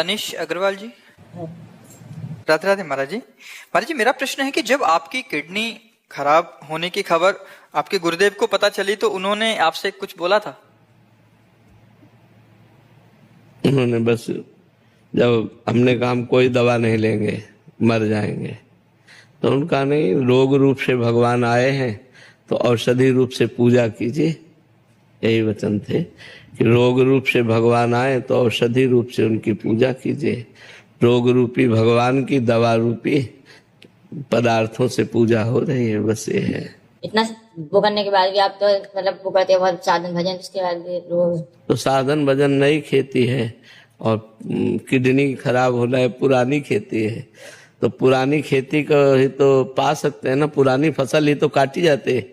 तनिष अग्रवाल जी। राधे राधे महाराज जी। महाराज जी, मेरा प्रश्न है कि जब आपकी किडनी खराब होने की खबर आपके गुरुदेव को पता चली तो उन्होंने आपसे कुछ बोला था? उन्होंने बस, जब हमने कहा हम कोई दवा नहीं लेंगे, मर जाएंगे, तो उनका नहीं, रोग रूप से भगवान आए हैं तो औषधि रूप से पूजा कीजिए, यही वचन थे कि रोग रूप से भगवान आए तो औषधि रूप से उनकी पूजा कीजिए। रोग रूपी भगवान की दवा रूपी पदार्थों से पूजा हो रही है, बस ये है। इतना वो करने के बाद भी आप तो मतलब वो करते हो बहुत साधन भजन, उसके बाद भी रोज तो साधन भजन नई खेती है और किडनी खराब होना है पुरानी खेती है, तो पुरानी खेती को ही तो पा सकते हैं ना, पुरानी फसल ही तो काटी जाती है।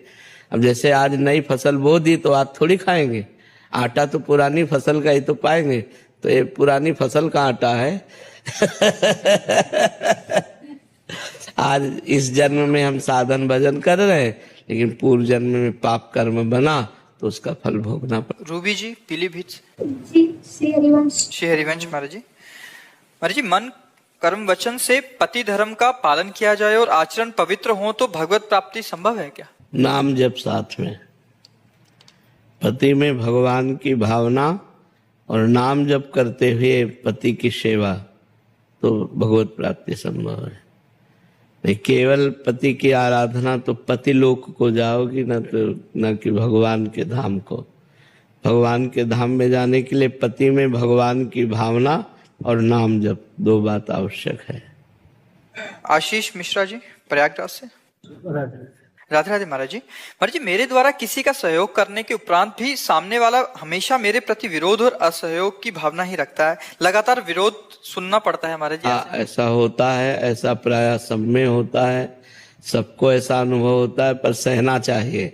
अब जैसे आज नई फसल बो दी तो आज थोड़ी खाएंगे, आटा तो पुरानी फसल का ही तो पाएंगे, तो ये पुरानी फसल का आटा है। आज इस जन्म में हम साधन भजन कर रहे हैं, लेकिन पूर्व जन्म में पाप कर्म बना तो उसका फल भोगना पड़ा। रूबी जी पीलीभीत जी, श्री हरिवंश। श्री हरिवंश महाराज जी। महाराज जी, मन कर्म वचन से पति धर्म का पालन किया जाए और आचरण पवित्र हो तो भगवत प्राप्ति संभव है क्या? नाम जप साथ में, पति में भगवान की भावना और नाम जप करते हुए पति की सेवा, तो भगवत प्राप्ति संभव है। नहीं केवल पति की आराधना तो पति लोक को जाओगी, न कि भगवान के धाम को। भगवान के धाम में जाने के लिए पति में भगवान की भावना और नाम जप, दो बात आवश्यक है। आशीष मिश्रा जी प्रयागराज से। राधे राधे महाराज जी। महाराज जी, मेरे द्वारा किसी का सहयोग करने के उपरांत भी सामने वाला हमेशा मेरे प्रति विरोध और असहयोग की भावना ही रखता है, लगातार विरोध सुनना पड़ता है महाराज जी। ऐसा होता है, ऐसा प्राय सब में होता है, सबको ऐसा अनुभव होता है, पर सहना चाहिए,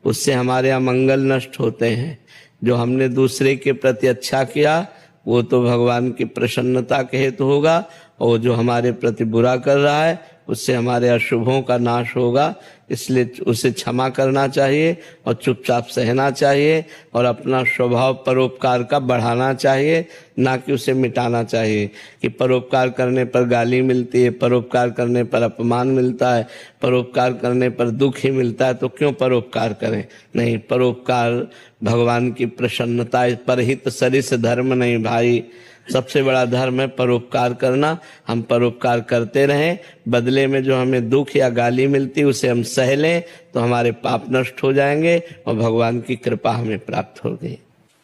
उससे हमारे अमंगल नष्ट होते हैं। जो हमने दूसरे के प्रति अच्छा किया वो तो भगवान की प्रसन्नता के हेतु होगा, और जो हमारे प्रति बुरा कर रहा है उससे हमारे अशुभों का नाश होगा। इसलिए उसे क्षमा करना चाहिए और चुपचाप सहना चाहिए, और अपना स्वभाव परोपकार का बढ़ाना चाहिए, ना कि उसे मिटाना चाहिए। कि परोपकार करने पर गाली मिलती है, परोपकार करने पर अपमान मिलता है, परोपकार करने पर दुख ही मिलता है, तो क्यों परोपकार करें? नहीं, परोपकार भगवान की प्रसन्नता, परहित सरिस धर्म नहीं भाई, सबसे बड़ा धर्म है परोपकार करना। हम परोपकार करते रहें, बदले में जो हमें दुख या गाली मिलती उसे हम सह लें, तो हमारे पाप नष्ट हो जाएंगे और भगवान की कृपा हमें प्राप्त होगी।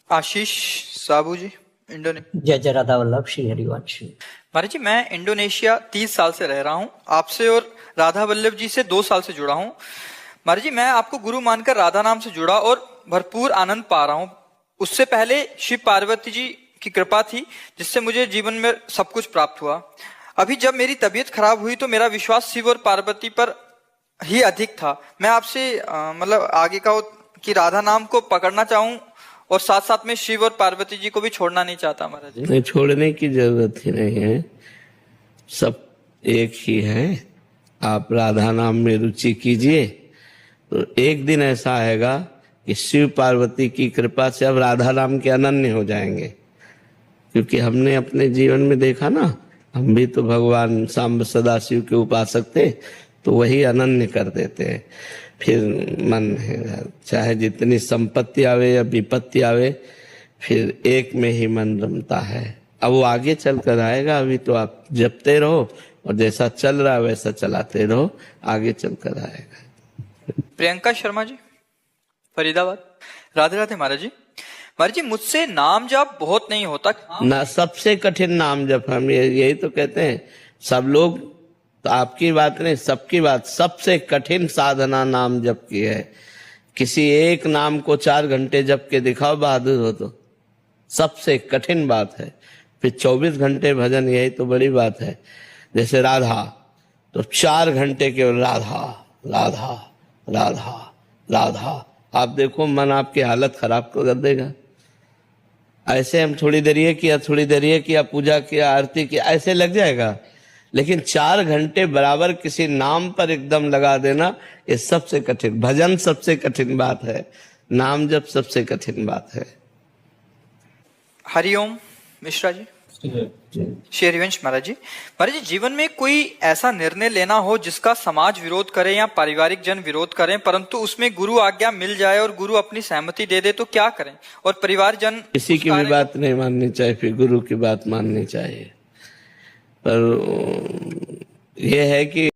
आशीष साबू जी इंडोनेशिया। जय जय राधा वल्लभ, श्री हरिवंश। महाराज जी, मैं इंडोनेशिया 30 साल से रह रहा हूँ। आपसे और राधा वल्लभ जी से 2 साल से जुड़ा हूँ। महाराज जी, मैं आपको गुरु मानकर राधा नाम से जुड़ा और भरपूर आनंद पा रहा हूँ। उससे पहले शिव पार्वती जी की कृपा थी, जिससे मुझे जीवन में सब कुछ प्राप्त हुआ। अभी जब मेरी तबीयत खराब हुई तो मेरा विश्वास शिव और पार्वती पर ही अधिक था। मैं आपसे मतलब आगे का कि राधा नाम को पकड़ना चाहूं और साथ साथ में शिव और पार्वती जी को भी छोड़ना नहीं चाहता महाराज जी। नहीं, छोड़ने की जरूरत ही नहीं है, सब एक ही है। आप राधा नाम में रुचि कीजिए, तो एक दिन ऐसा आएगा कि शिव पार्वती की कृपा से अब राधा नाम के अनन्य हो जाएंगे। क्योंकि हमने अपने जीवन में देखा ना, हम भी तो भगवान सांब सदाशिव के उपासक थे, तो वही अनन्य कर देते हैं। फिर मन है, चाहे जितनी संपत्ति आवे या विपत्ति आवे, फिर एक में ही मन रमता है। अब वो आगे चल कर आएगा, अभी तो आप जपते रहो और जैसा चल रहा है वैसा चलाते रहो, आगे चल कर आएगा। प्रियंका शर्मा जी फरीदाबाद। राधे राधे महाराज जी। महाराज जी, मुझसे नाम जप बहुत नहीं होता ना, सबसे कठिन नाम जप, हम यही तो कहते हैं। सब लोग, तो आपकी बात नहीं, सबकी बात, सबसे कठिन साधना नाम जप की है। किसी एक नाम को 4 घंटे जप के दिखाओ, बहादुर हो तो, सबसे कठिन बात है। फिर 24 घंटे भजन, यही तो बड़ी बात है। जैसे राधा, तो 4 घंटे केवल राधा राधा राधा राधा। आप देखो मन आपकी हालत खराब कर देगा। ऐसे हम थोड़ी देर ये किया, थोड़ी देर ये किया, पूजा किया, आरती किया, ऐसे लग जाएगा। लेकिन 4 घंटे बराबर किसी नाम पर एकदम लगा देना, ये सबसे कठिन। भजन सबसे कठिन बात है, नाम जप सबसे कठिन बात है। हरिओम मिश्रा जी। श्री हरिवंश महाराज जी, जीवन में कोई ऐसा निर्णय लेना हो जिसका समाज विरोध करे या पारिवारिक जन विरोध करें, परंतु उसमें गुरु आज्ञा मिल जाए और गुरु अपनी सहमति दे दे, तो क्या करें? और परिवार जन किसी की भी बात नहीं माननी चाहिए, फिर गुरु की बात माननी चाहिए। पर यह है कि